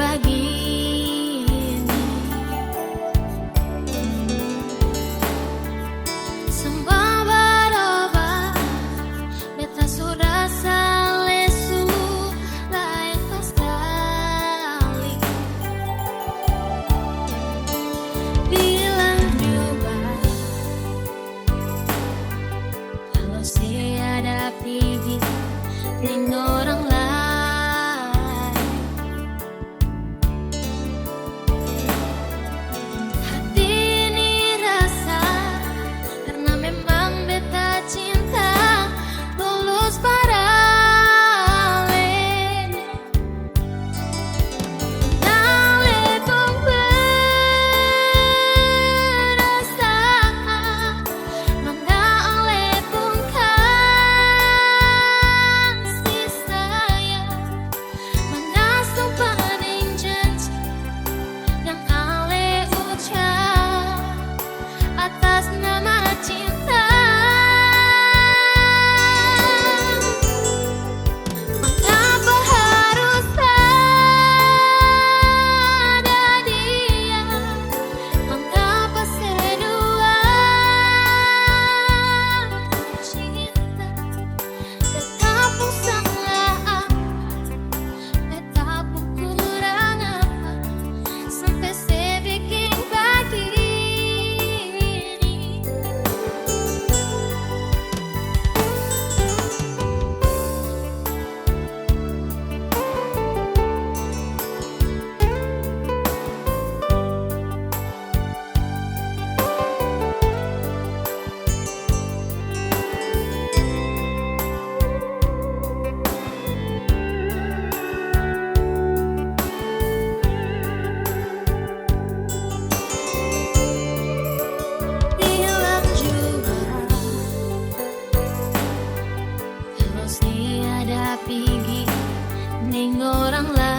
begini. Semua berubah, beta sudah salesu lain pas kali. Bilang juga kalau saya ada pergi dengan orang lain. Hati ini rasa karena memang beta cinta tulus paralel. Nale pun berasa, mangga ale pun kasih sayang, mangga sumpah dan janji yang ale ucap atas nama cinta. Mengapa harus ada dia? Mengapa sedua cinta? Beta pun salah apa? Beta pun kurang apa? Sampai saya bikin begini. Bilang juga kalau saya ada pergi dengan orang lain.